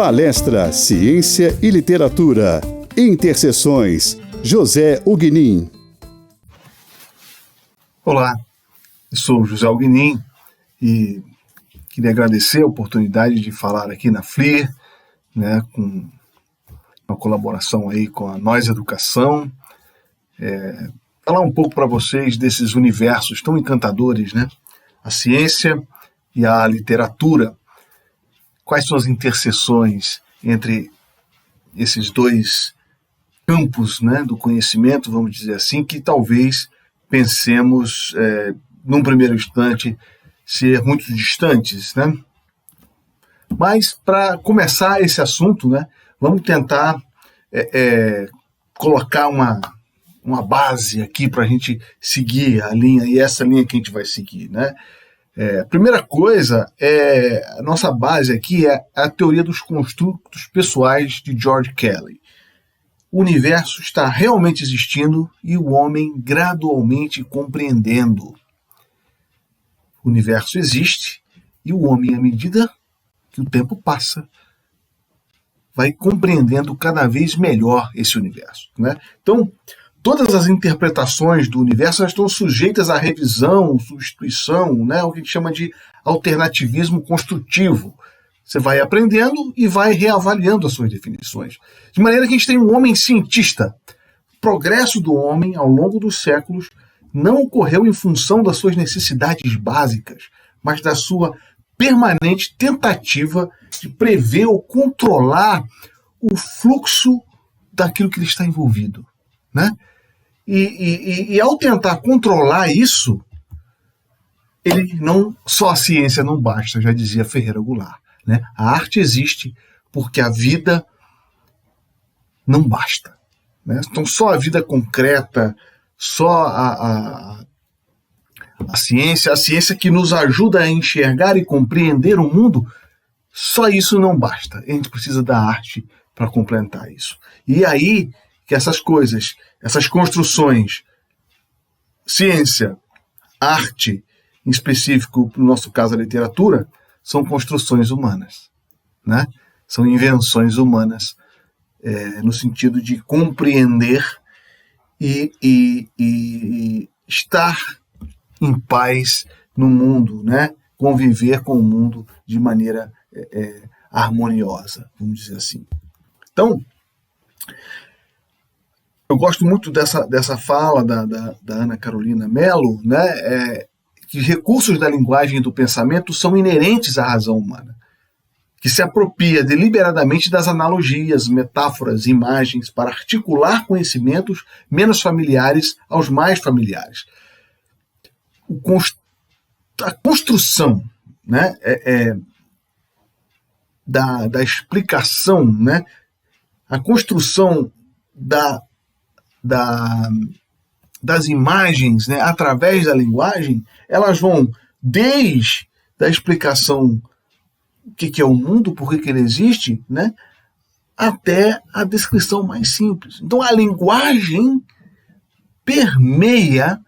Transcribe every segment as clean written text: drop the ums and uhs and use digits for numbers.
Palestra Ciência e Literatura. Interseções. José Huguenin. Olá, eu sou o José Huguenin e queria agradecer a oportunidade de falar aqui na FLIR, com uma colaboração aí com a Nós Educação, falar um pouco para vocês desses universos tão encantadores, a ciência e a literatura. Quais são as interseções entre esses dois campos, do conhecimento, vamos dizer assim, que talvez pensemos, num primeiro instante, ser muito distantes, Mas, para começar esse assunto, vamos tentar colocar uma base aqui para a gente seguir a linha, e essa linha que a gente vai seguir, A primeira coisa, a nossa base aqui é a teoria dos construtos pessoais de George Kelly. O universo está realmente existindo e o homem gradualmente compreendendo. O universo existe e o homem, à medida que o tempo passa, vai compreendendo cada vez melhor esse universo. Então, todas as interpretações do universo estão sujeitas à revisão, substituição, o que a gente chama de alternativismo construtivo. Você vai aprendendo e vai reavaliando as suas definições. De maneira que a gente tem um homem cientista. O progresso do homem ao longo dos séculos não ocorreu em função das suas necessidades básicas, mas da sua permanente tentativa de prever ou controlar o fluxo daquilo que ele está envolvido. E ao tentar controlar isso, só a ciência não basta, já dizia Ferreira Goulart. A arte existe porque a vida não basta. Então só a vida concreta, só a ciência que nos ajuda a enxergar e compreender o mundo, só isso não basta. A gente precisa da arte para complementar isso. E aí que essas coisas, essas construções, ciência, arte, em específico, no nosso caso a literatura, são construções humanas, São invenções humanas, no sentido de compreender e estar em paz no mundo, Conviver com o mundo de maneira harmoniosa, vamos dizer assim. Então, eu gosto muito dessa fala da Ana Carolina Mello, que recursos da linguagem e do pensamento são inerentes à razão humana, que se apropria deliberadamente das analogias, metáforas, imagens para articular conhecimentos menos familiares aos mais familiares. A construção da explicação, a construção das imagens, através da linguagem, elas vão desde a explicação o que é o mundo, por que ele existe, até a descrição mais simples. Então a linguagem permeia,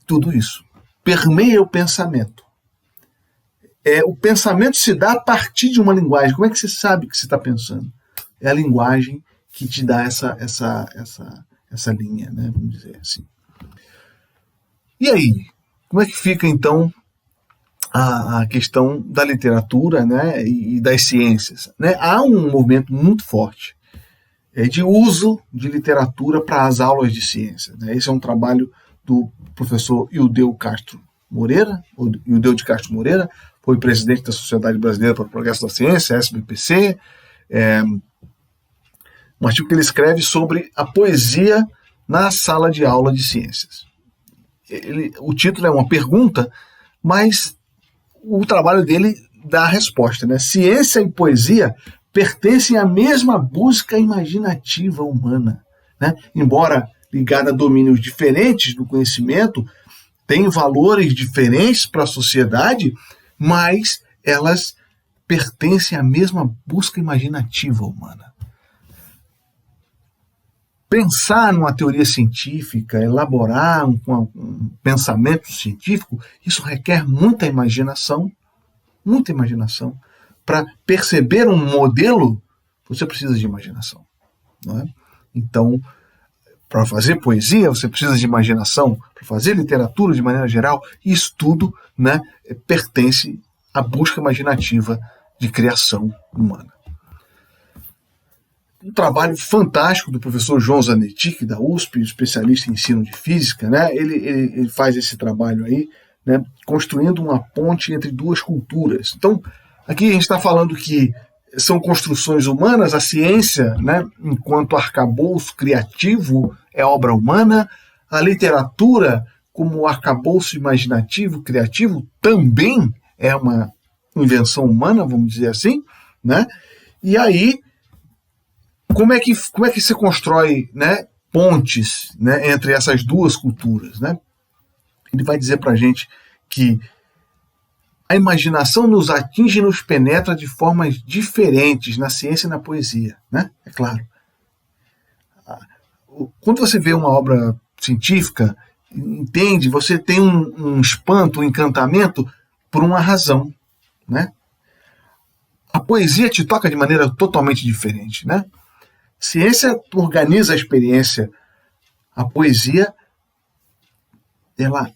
tudo isso. Permeia o pensamento. O pensamento se dá a partir de uma linguagem. Como é que você sabe que você está pensando? É a linguagem que te dá essa linha, vamos dizer assim. E aí, como é que fica então a questão da literatura, e das ciências? Há um movimento muito forte de uso de literatura para as aulas de ciência. Esse é um trabalho do professor Ildeu de Castro Moreira, foi presidente da Sociedade Brasileira para o Progresso da Ciência, SBPC. Um artigo que ele escreve sobre a poesia na sala de aula de ciências. O título é uma pergunta, mas o trabalho dele dá a resposta. Ciência e poesia pertencem à mesma busca imaginativa humana. Embora ligada a domínios diferentes do conhecimento, têm valores diferentes para a sociedade, mas elas pertencem à mesma busca imaginativa humana. Pensar numa teoria científica, elaborar um pensamento científico, isso requer muita imaginação, para perceber um modelo, você precisa de imaginação, não é? Então, para fazer poesia, você precisa de imaginação. Para fazer literatura de maneira geral, isso tudo, né, pertence à busca imaginativa de criação humana. Um trabalho fantástico do professor João Zanetti, da USP, especialista em ensino de física, né? Ele faz esse trabalho aí, né, construindo uma ponte entre duas culturas. Então, aqui a gente está falando que são construções humanas, a ciência, né, enquanto arcabouço criativo, é obra humana, a literatura, como arcabouço imaginativo, criativo, também é uma invenção humana, vamos dizer assim, né? E aí, como é que se constrói, né, pontes, né, entre essas duas culturas, né? Ele vai dizer para a gente que a imaginação nos atinge e nos penetra de formas diferentes na ciência e na poesia, né? É claro. Quando você vê uma obra científica, entende, você tem um espanto, um encantamento por uma razão, né? A poesia te toca de maneira totalmente diferente, né? Ciência organiza a experiência. A poesia, ela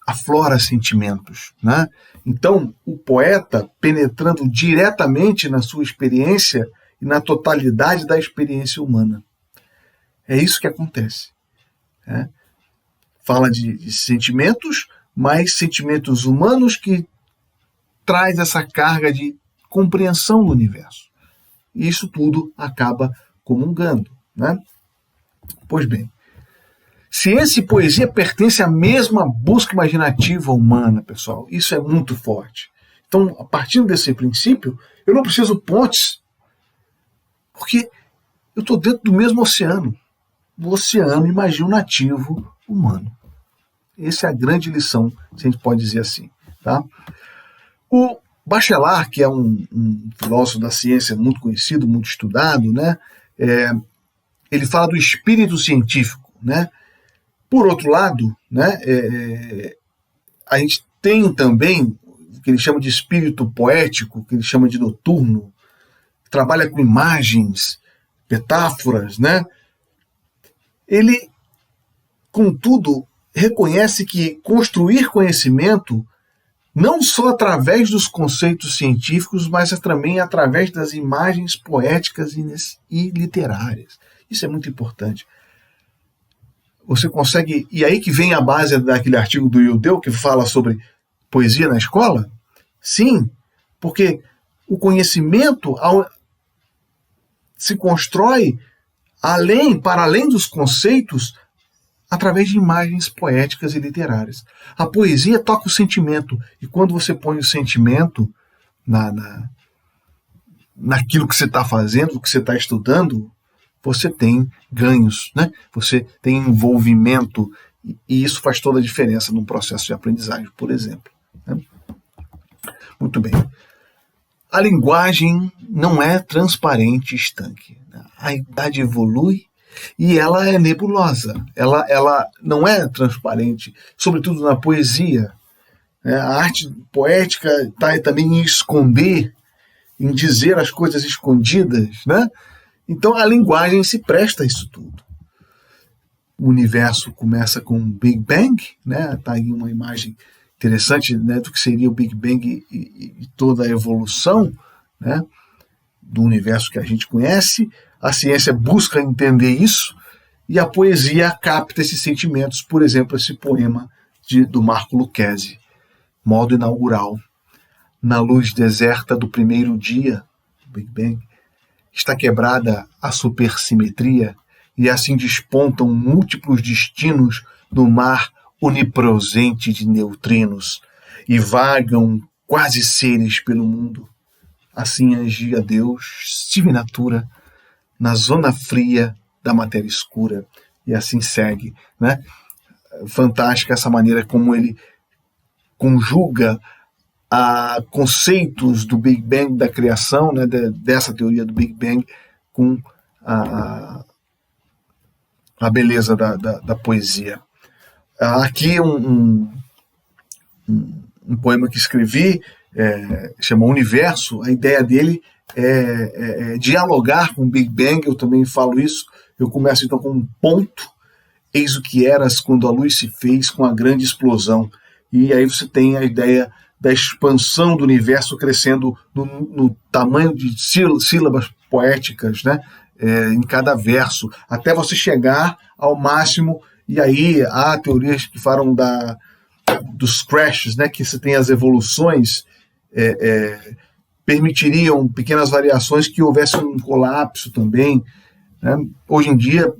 aflora sentimentos, né? Então, o poeta, penetrando diretamente na sua experiência e na totalidade da experiência humana. É isso que acontece, né? Fala de sentimentos, mas sentimentos humanos que traz essa carga de compreensão do universo. E isso tudo acaba comungando, né? Pois bem, ciência e poesia pertencem à mesma busca imaginativa humana, pessoal. Isso é muito forte. Então, a partir desse princípio, eu não preciso pontes, porque eu estou dentro do mesmo oceano. O oceano imaginativo humano. Essa é a grande lição, se a gente pode dizer assim, tá? O Bachelard, que é um filósofo da ciência muito conhecido, muito estudado, né? Ele fala do espírito científico, né? Por outro lado, né, a gente tem também o que ele chama de espírito poético, que ele chama de noturno, que trabalha com imagens, metáforas, né? Ele, contudo, reconhece que construir conhecimento não só através dos conceitos científicos, mas também através das imagens poéticas e literárias. Isso é muito importante. Você consegue... E aí que vem a base daquele artigo do Yudeu que fala sobre poesia na escola? Sim, porque o conhecimento se constrói para além dos conceitos, através de imagens poéticas e literárias. A poesia toca o sentimento, e quando você põe o sentimento naquilo que você está fazendo, o que você está estudando, você tem ganhos, né? Você tem envolvimento, e isso faz toda a diferença no processo de aprendizagem, por exemplo, né? Muito bem. A linguagem não é transparente e estanque. A idade evolui e ela é nebulosa, ela não é transparente, sobretudo na poesia. A arte poética está também em esconder, em dizer as coisas escondidas, né? Então a linguagem se presta a isso tudo. O universo começa com um Big Bang, né? Tá aí uma imagem interessante, né, do que seria o Big Bang e toda a evolução, né, do universo que a gente conhece. A ciência busca entender isso e a poesia capta esses sentimentos. Por exemplo, esse poema do Marco Lucchesi, modo inaugural. Na luz deserta do primeiro dia, Big Bang, está quebrada a supersimetria e assim despontam múltiplos destinos no mar onipresente de neutrinos e vagam quase seres pelo mundo. Assim agia Deus, divinatura, na zona fria da matéria escura. E assim segue, né? Fantástica essa maneira como ele conjuga conceitos do Big Bang, da criação, né, dessa teoria do Big Bang, com a beleza da poesia. Aqui um um poema que escrevi, chama Universo. A ideia dele é dialogar com o Big Bang. Eu também falo isso. Eu começo então com um ponto: eis o que eras quando a luz se fez com a grande explosão. E aí você tem a ideia da expansão do universo crescendo no tamanho de sílabas poéticas, né? Em cada verso, até você chegar ao máximo. E aí há teorias que falam dos crashes, né? Que você tem as evoluções, permitiriam pequenas variações, que houvesse um colapso também, né? Hoje em dia,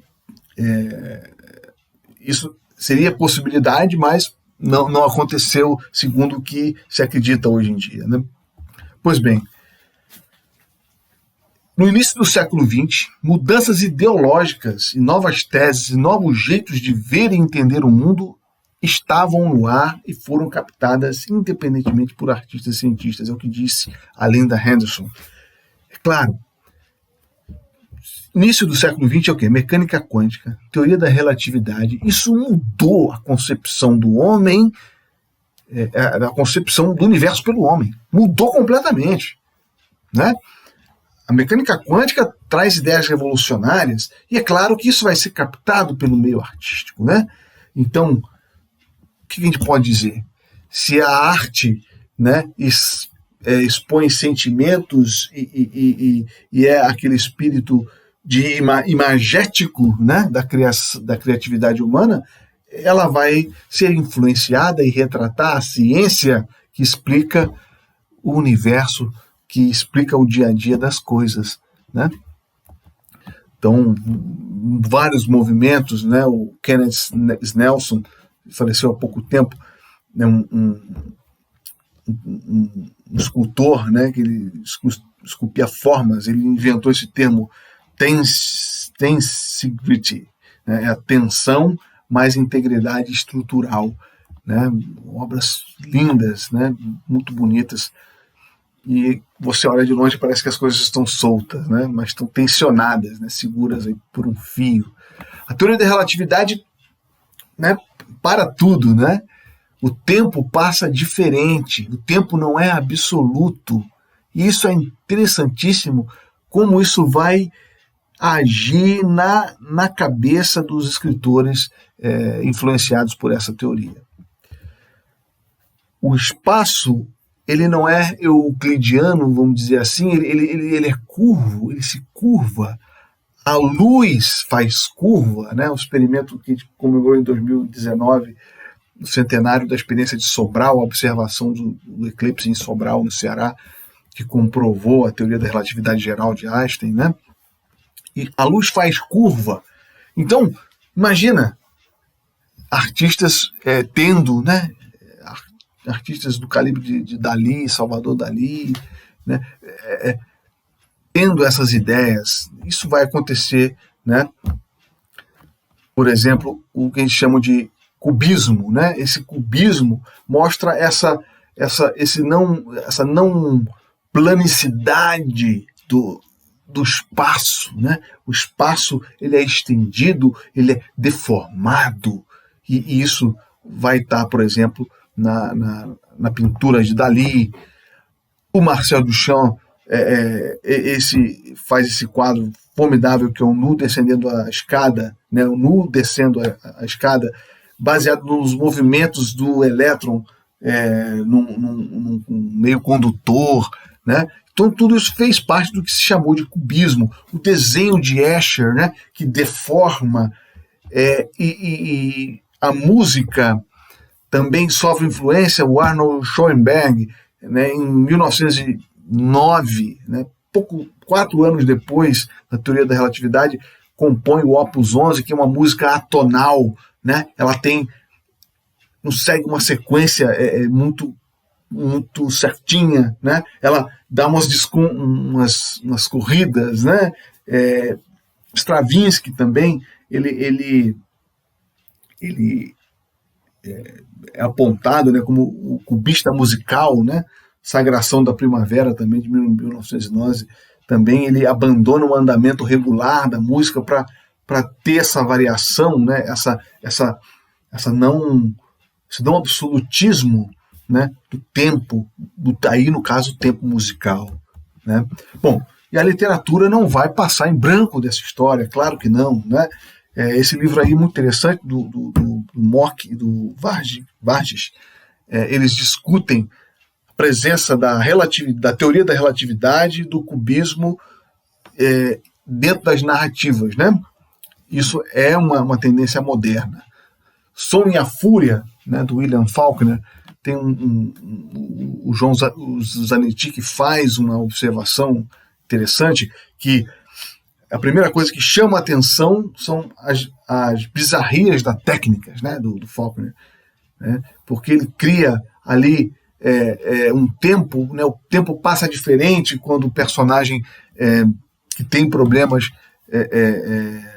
isso seria possibilidade, mas não aconteceu segundo o que se acredita hoje em dia, né? Pois bem, no início do século XX, mudanças ideológicas e novas teses e novos jeitos de ver e entender o mundo estavam no ar e foram captadas independentemente por artistas e cientistas. É o que disse a Linda Henderson. É claro, início do século XX é o quê? Mecânica quântica, teoria da relatividade. Isso mudou a concepção do homem, a concepção do universo pelo homem. Mudou completamente, né? A mecânica quântica traz ideias revolucionárias, e é claro que isso vai ser captado pelo meio artístico, né? Então, o que a gente pode dizer? Se a arte, né, expõe sentimentos e é aquele espírito imagético, né, da criatividade humana, ela vai ser influenciada e retratar a ciência que explica o universo, que explica o dia a dia das coisas, né? Então, vários movimentos, né? O Kenneth Snelson faleceu há pouco tempo, né? um escultor, né? Que ele esculpia formas. Ele inventou esse termo tensegrity, né? É a tensão mais integridade estrutural, né? Obras lindas, né? Muito bonitas. E você olha de longe e parece que as coisas estão soltas, né? Mas estão tensionadas, né? Seguras aí por um fio. A teoria da relatividade, né? Para tudo, né? O tempo passa diferente, o tempo não é absoluto. E isso é interessantíssimo, como isso vai agir na cabeça dos escritores influenciados por essa teoria. O espaço, ele não é euclidiano, vamos dizer assim, ele é curvo, ele se curva. A luz faz curva, né? O experimento que a gente comemorou em 2019, no centenário da experiência de Sobral, a observação do eclipse em Sobral, no Ceará, que comprovou a teoria da relatividade geral de Einstein, né? E a luz faz curva. Então, imagina artistas tendo, né? Artistas do calibre de Dalí, Salvador Dalí, né, tendo essas ideias. Isso vai acontecer, né? Por exemplo, o que a gente chama de cubismo, né? Esse cubismo mostra essa não planicidade do espaço, né? O espaço, ele é estendido, ele é deformado, e isso vai estar, por exemplo, na pintura de Dalí. O Marcel Duchamp faz esse quadro formidável, que é o nu descendendo a escada, né? O nu descendo a escada, baseado nos movimentos do elétron num meio condutor, né? Então tudo isso fez parte do que se chamou de cubismo. O desenho de Escher, né? Que deforma, e a música também sofre influência. O Arnold Schoenberg, né, em 1909, né, 4 anos depois da teoria da relatividade, compõe o Opus 11, que é uma música atonal, né? Ela não segue uma sequência muito certinha, né? Ela dá umas corridas, né? Stravinsky também, ele é apontado, né, como o cubista musical, né? Sagração da Primavera, também de 1911, também ele abandona o andamento regular da música para ter essa variação, né? Esse não absolutismo, né, do tempo, aí no caso o tempo musical, né? Bom, e a literatura não vai passar em branco dessa história, claro que não, né? Esse livro aí muito interessante do Mock e do Vargas, eles discutem a presença da teoria da relatividade, do cubismo dentro das narrativas, né? Isso é uma tendência moderna. Som e a Fúria, né, do William Faulkner, tem o João Zanetti que faz uma observação interessante, que a primeira coisa que chama a atenção são as bizarrias da técnica, né, do Faulkner, né, porque ele cria ali um tempo, né, o tempo passa diferente quando o personagem que tem problemas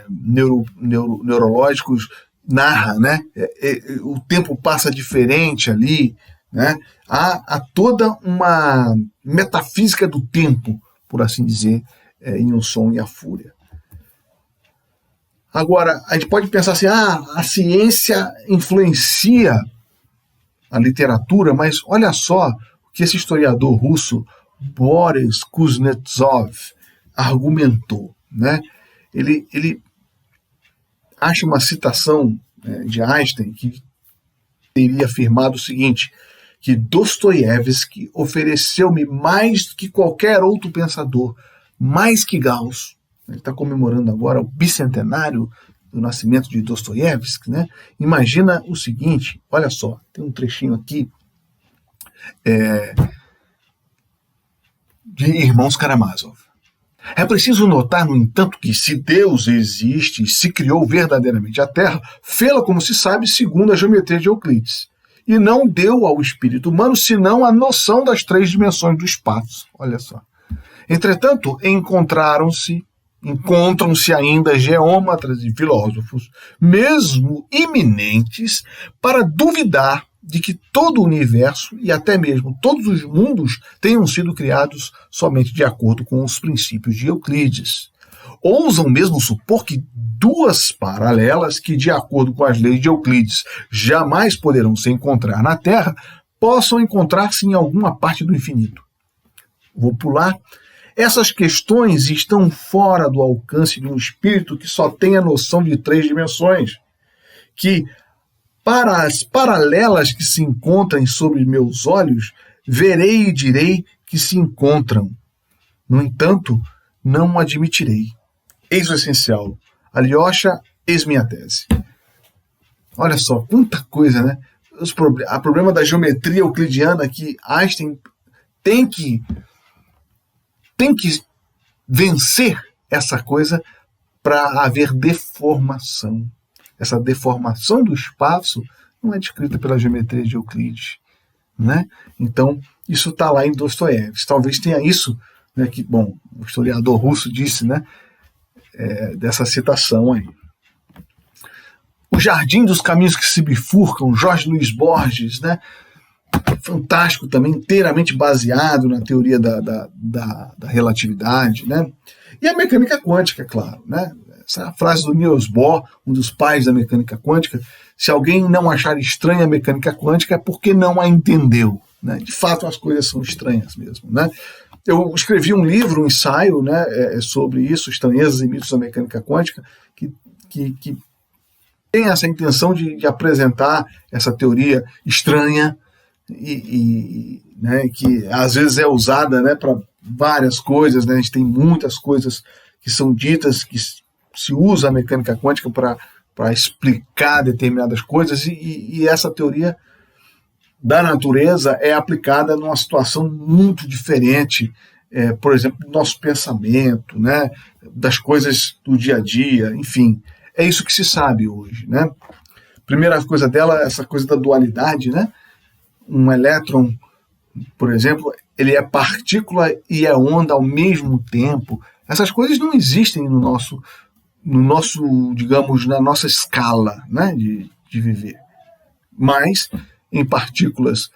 neurológicos narra, né? O tempo passa diferente ali, né? Há toda uma metafísica do tempo, por assim dizer, em O Som e a Fúria. Agora, a gente pode pensar assim, a ciência influencia a literatura, mas olha só o que esse historiador russo, Boris Kuznetsov, argumentou, né? Ele acha uma citação de Einstein que teria afirmado o seguinte, que Dostoiévski ofereceu-me mais que qualquer outro pensador, mais que Gauss. Ele está comemorando agora o bicentenário do nascimento de Dostoiévski, né? Imagina o seguinte, olha só, tem um trechinho aqui de Irmãos Karamazov. É preciso notar, no entanto, que se Deus existe e se criou verdadeiramente a Terra, fê-la, como se sabe, segundo a geometria de Euclides, e não deu ao espírito humano senão a noção das 3 dimensões do espaço. Olha só. Entretanto, encontram-se ainda geômetras e filósofos, mesmo iminentes, para duvidar de que todo o universo e até mesmo todos os mundos tenham sido criados somente de acordo com os princípios de Euclides. Ousam mesmo supor que 2 paralelas que, de acordo com as leis de Euclides, jamais poderão se encontrar na Terra, possam encontrar-se em alguma parte do infinito. Vou pular. Essas questões estão fora do alcance de um espírito que só tem a noção de 3 dimensões, que, para as paralelas que se encontram sobre meus olhos, verei e direi que se encontram. No entanto, não admitirei. Eis o essencial. Alyosha, eis minha tese. Olha só, quanta coisa, né? O problema da geometria euclidiana que Einstein tem que vencer essa coisa para haver deformação. Essa deformação do espaço não é descrita pela geometria de Euclides, né? Então, isso está lá em Dostoiévski. Talvez tenha isso, né, que, bom, o historiador russo disse, né, dessa citação aí. O Jardim dos Caminhos que se Bifurcam, Jorge Luiz Borges, né? Fantástico também, inteiramente baseado na teoria da relatividade, né? E a mecânica quântica, claro, né? Essa é a frase do Niels Bohr, um dos pais da mecânica quântica. Se alguém não achar estranha a mecânica quântica é porque não a entendeu, né? De fato, as coisas são estranhas mesmo, né? Eu escrevi um livro, um ensaio, né, sobre isso, Estranhezas e Mitos da Mecânica Quântica, que tem essa intenção de apresentar essa teoria estranha né, que às vezes é usada, né, para várias coisas, né? A gente tem muitas coisas que são ditas, que se usa a mecânica quântica para explicar determinadas coisas, e essa teoria da natureza é aplicada numa situação muito diferente, por exemplo, do nosso pensamento, né, das coisas do dia a dia, enfim. É isso que se sabe hoje, né? Primeira coisa dela, essa coisa da dualidade, né? Um elétron, por exemplo, ele é partícula e é onda ao mesmo tempo. Essas coisas não existem no nosso, digamos, na nossa escala, né, de viver. Mas em partículas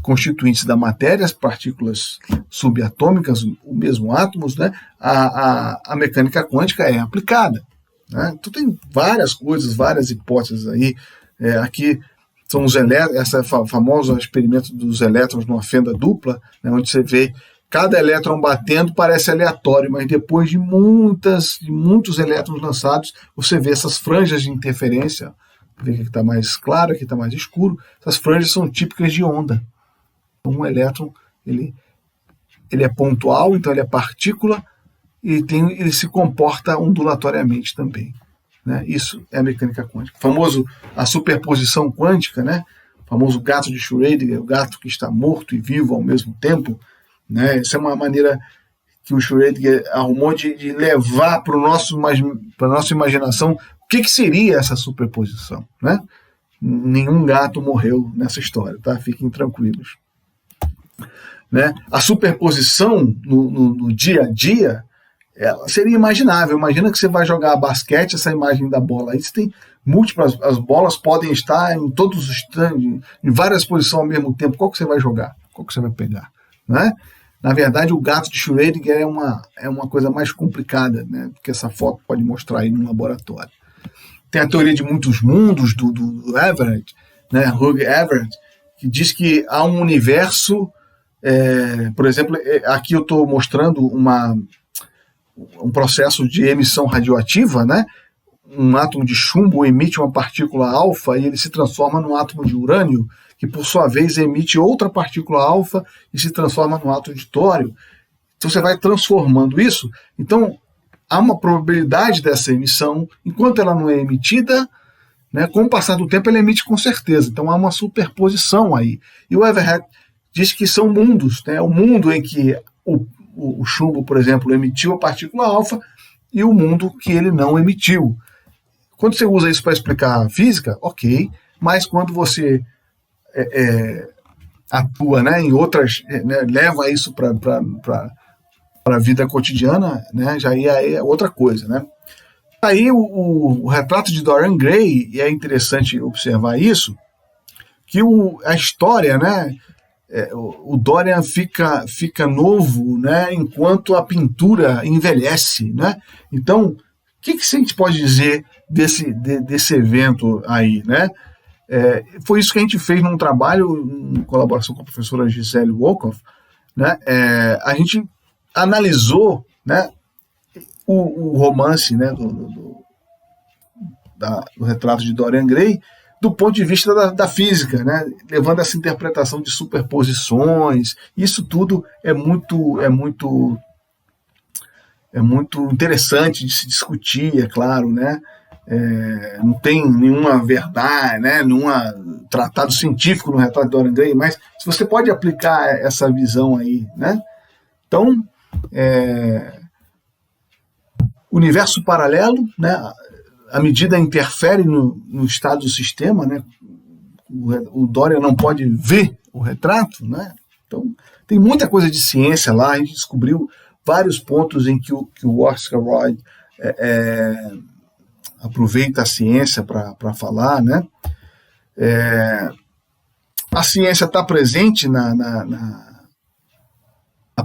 constituintes da matéria, as partículas subatômicas, o mesmo átomos, né, a mecânica quântica é aplicada, né? Então tem várias coisas, várias hipóteses aí. Aqui são os elétrons, essa famosa experimento dos elétrons numa fenda dupla, né, onde você vê cada elétron batendo, parece aleatório, mas depois de muitos elétrons lançados, você vê essas franjas de interferência, vê que está mais claro, aqui está mais escuro, essas franjas são típicas de onda. Um elétron, ele é pontual, então ele é partícula, e ele se comporta ondulatoriamente também. Né? Isso é a mecânica quântica. A superposição quântica, né? O famoso gato de Schrödinger, o gato que está morto e vivo ao mesmo tempo. Né? Essa é uma maneira que o Schrödinger arrumou de levar para a nossa imaginação o que seria essa superposição. Né? Nenhum gato morreu nessa história, tá? Fiquem tranquilos. Né? A superposição no dia a dia seria imaginável. Imagina que você vai jogar basquete, essa imagem da bola. Aí você tem múltiplas, as bolas podem estar em todos os stands, em várias posições ao mesmo tempo. Qual que você vai jogar? Qual que você vai pegar? Né? Na verdade, o gato de Schrödinger é uma coisa mais complicada, né, que essa foto pode mostrar aí no laboratório. Tem a teoria de muitos mundos do Everett, né, Hugh Everett, que diz que há um universo, por exemplo, aqui eu estou mostrando um processo de emissão radioativa, né? Um átomo de chumbo emite uma partícula alfa e ele se transforma num átomo de urânio, que por sua vez emite outra partícula alfa e se transforma num átomo de tório. Então você vai transformando isso. Então há uma probabilidade dessa emissão, enquanto ela não é emitida, né, com o passar do tempo ela emite com certeza. Então há uma superposição aí. E o Everett diz que são mundos, né? O mundo em que o chumbo, por exemplo, emitiu a partícula alfa e o mundo que ele não emitiu. Quando você usa isso para explicar a física, ok, mas quando você atua, né, em outras, né, leva isso para a vida cotidiana, né, já é outra coisa. Né? Aí o retrato de Dorian Gray, e é interessante observar isso, que a história, né, o Dorian fica novo, né, enquanto a pintura envelhece. Né? Então, o que a gente pode dizer desse evento aí? Né? Foi isso que a gente fez num trabalho em colaboração com a professora Gisele Wolkoff. Né? A gente analisou, né, o romance, né, do retrato de Dorian Gray do ponto de vista da física, né? Levando essa interpretação de superposições. Isso tudo é muito interessante de se discutir, é claro, né? Não tem nenhuma verdade, né? Nenhum tratado científico no retrato de Dorian Gray, mas se você pode aplicar essa visão aí, né? Então, universo paralelo, né? A medida interfere no estado do sistema, né? O Dorian não pode ver o retrato, né? Então, tem muita coisa de ciência lá. A gente descobriu vários pontos em que o Oscar Wilde aproveita a ciência para falar, né? A ciência está presente na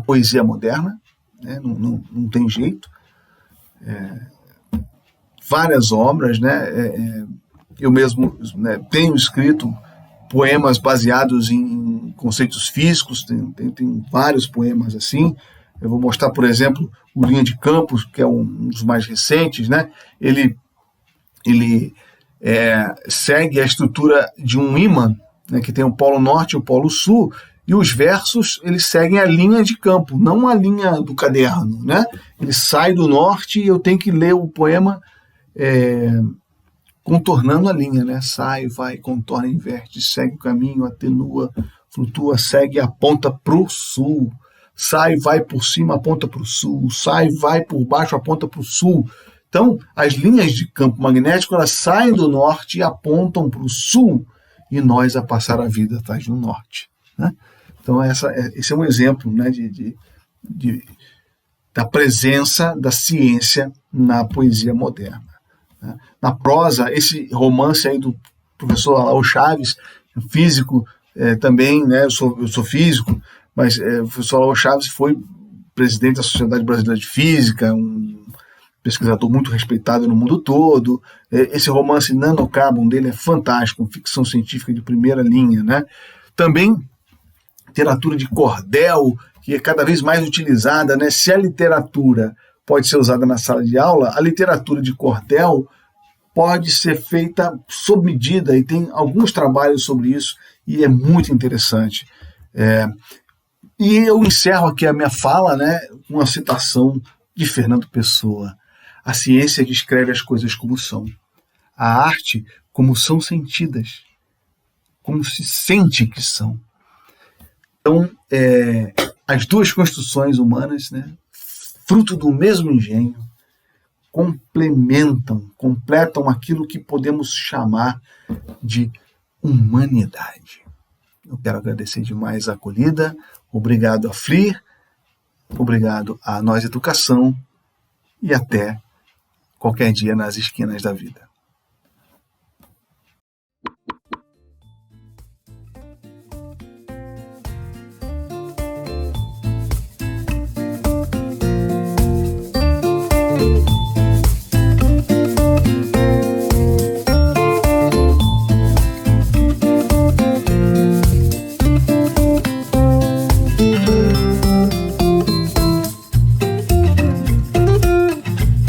poesia moderna, né? Não tem jeito. Várias obras, né? Eu mesmo, né, tenho escrito poemas baseados em conceitos físicos, tem vários poemas assim. Eu vou mostrar, por exemplo, o Linha de Campos, que é um dos mais recentes, né? Ele segue a estrutura de um ímã, né, que tem o polo norte e o polo sul, e os versos eles seguem a linha de campo, não a linha do caderno, né? Ele sai do norte e eu tenho que ler o poema contornando a linha, né? Sai, vai, contorna, inverte, segue o caminho, atenua, flutua, segue, aponta para o sul. Sai, vai por cima, aponta para o sul. Sai, vai por baixo, aponta para o sul. Então, as linhas de campo magnético elas saem do norte e apontam para o sul, e nós a passar a vida atrás do norte. Né? Então, esse é um exemplo, né, da presença da ciência na poesia moderna. Né? Na prosa, esse romance aí do professor Alaô Chaves, físico também, né, eu sou físico, mas o professor Alaô Chaves foi presidente da Sociedade Brasileira de Física, um pesquisador muito respeitado no mundo todo. Esse romance Nanocarbon dele é fantástico, ficção científica de primeira linha, né? Também literatura de cordel, que é cada vez mais utilizada, né? Se a literatura pode ser usada na sala de aula, a literatura de cordel pode ser feita sob medida, e tem alguns trabalhos sobre isso, e é muito interessante. E eu encerro aqui a minha fala, né, com uma citação de Fernando Pessoa. A ciência descreve as coisas como são. A arte como são sentidas. Como se sente que são. Então, as duas construções humanas, né, fruto do mesmo engenho, completam aquilo que podemos chamar de humanidade. Eu quero agradecer demais a acolhida, obrigado a FLIR, obrigado a Nós Educação e até qualquer dia nas esquinas da vida.